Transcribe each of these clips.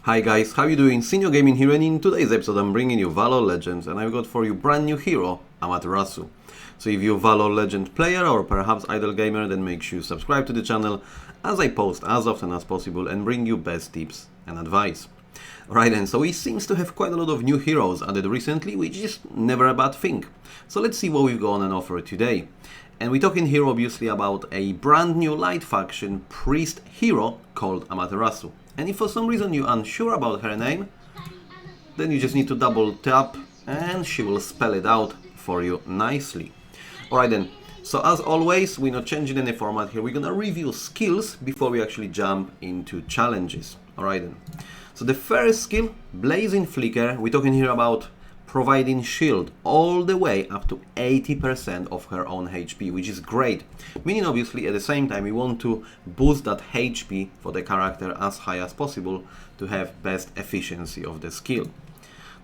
Hi guys, how you doing? Senior Gaming here, and in today's episode I'm bringing you Valor Legends, and I've got for you brand new hero, Amaterasu. So if you're a Valor Legend player or perhaps idle gamer, then make sure you subscribe to the channel as I post as often as possible and bring you best tips and advice. Right then, so he seems to have quite a lot of new heroes added recently, which is never a bad thing. So let's see what we've got on offer today. And we're talking here obviously about a brand new light faction priest hero called Amaterasu. And if for some reason you're unsure about her name, then you just need to double tap and she will spell it out for you nicely. Alright then, so as always, we're not changing any format here. We're gonna review skills before we actually jump into challenges. Alright then. So the first skill, Blazing Flicker, we're talking here about providing shield all the way up to 80% of her own HP, which is great. Meaning obviously at the same time we want to boost that HP for the character as high as possible to have best efficiency of the skill.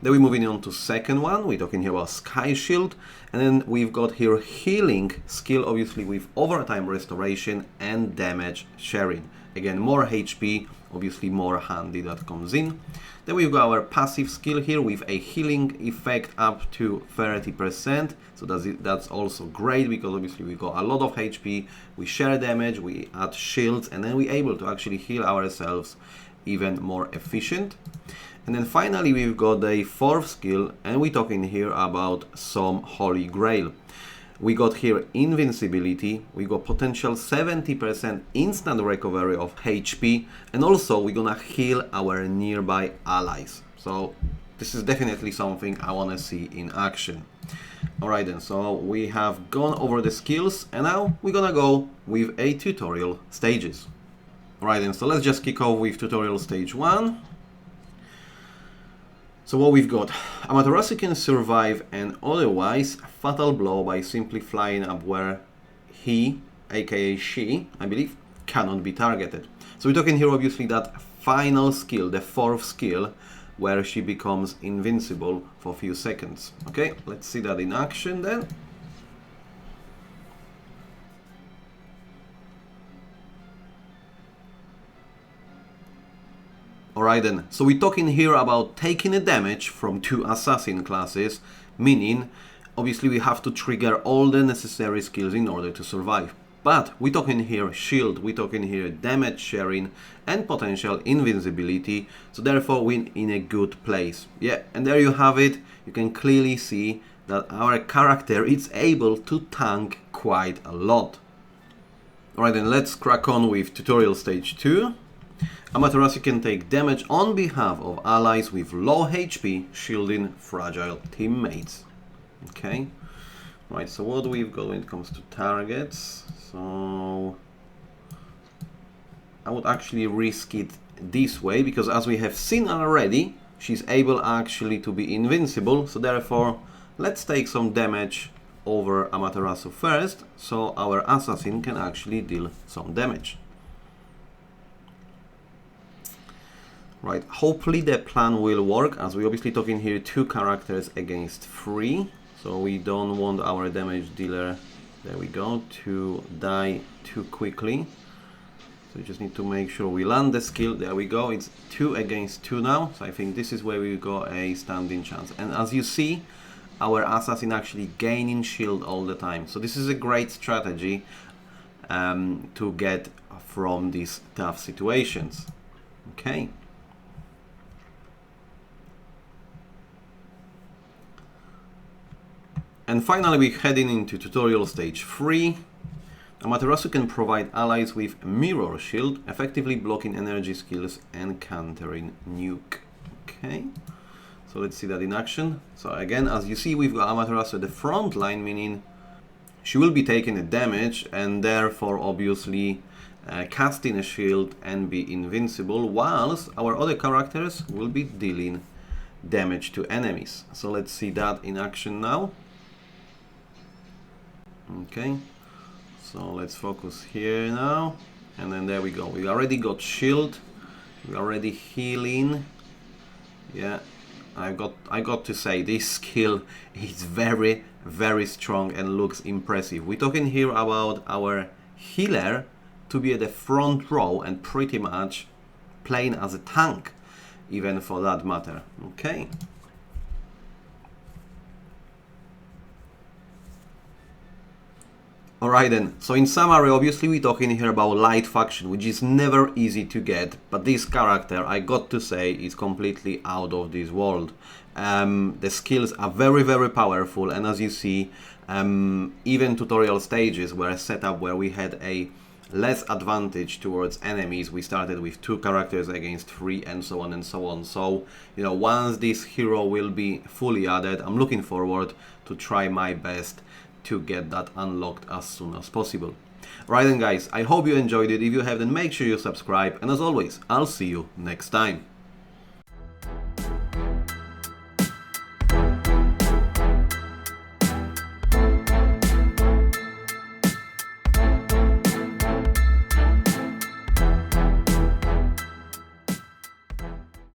Then we're moving on to second one, we're talking here about Sky Shield, and then we've got here healing skill obviously with overtime restoration and damage sharing. Again, more HP, obviously more handy that comes in. Then we've got our passive skill here with a healing effect up to 30%. So that's also great because obviously we've got a lot of HP, we share damage, we add shields, and then we're able to actually heal ourselves even more efficient. And then finally we've got a fourth skill, and we're talking here about some Holy Grail. We got here invincibility, we got potential 70% instant recovery of HP, and also we're gonna heal our nearby allies. So this is definitely something I wanna see in action. Alright then, so we have gone over the skills, and now we're gonna go with a tutorial stages. Alright then, so let's just kick off with tutorial stage 1. So what we've got, Amaterasu can survive an otherwise fatal blow by simply flying up where he, aka she, I believe, cannot be targeted. So we're talking here obviously that final skill, the fourth skill, where she becomes invincible for a few seconds. Okay, let's see that in action then. Alright then, so we're talking here about taking a damage from two assassin classes, meaning obviously we have to trigger all the necessary skills in order to survive. But we're talking here shield, we're talking here damage sharing and potential invincibility, so therefore we're in a good place. Yeah, and there you have it, you can clearly see that our character is able to tank quite a lot. Alright then, let's crack on with tutorial stage 2. Amaterasu can take damage on behalf of allies with low HP, shielding fragile teammates. Okay, right, so what we've got when it comes to targets, so I would actually risk it this way, because as we have seen already, she's able actually to be invincible, so therefore let's take some damage over Amaterasu first, so our assassin can actually deal some damage. Right, hopefully the plan will work, as we're obviously talking here 2 characters against 3, so we don't want our damage dealer, there we go, to die too quickly. So we just need to make sure we land the skill, there we go, it's 2 against 2 now, so I think this is where we got a standing chance. And as you see, our assassin actually gaining shield all the time, so this is a great strategy to get from these tough situations. Okay. And finally we're heading into tutorial stage 3. Amaterasu can provide allies with mirror shield, effectively blocking energy skills and countering nuke. Okay, so let's see that in action. So again, as you see, we've got Amaterasu at the front line, meaning she will be taking a damage and therefore obviously casting a shield and be invincible, whilst our other characters will be dealing damage to enemies. So let's see that in action now. Okay, so let's focus here now, and then there we go. We already got shield, we already healing. Yeah, I got to say this skill is very strong and looks impressive. We're talking here about our healer to be at the front row and pretty much playing as a tank, even for that matter. Okay. Alright then, so in summary, obviously we're talking here about light faction, which is never easy to get, but this character, I got to say, is completely out of this world. The skills are very, very powerful, and as you see, even tutorial stages were set up where we had a less advantage towards enemies. We started with 2 characters against 3 and so on and so on. So, you know, once this hero will be fully added, I'm looking forward to try my best to get that unlocked as soon as possible. Right then guys, I hope you enjoyed it. If you have, then make sure you subscribe, and as always, I'll see you next time.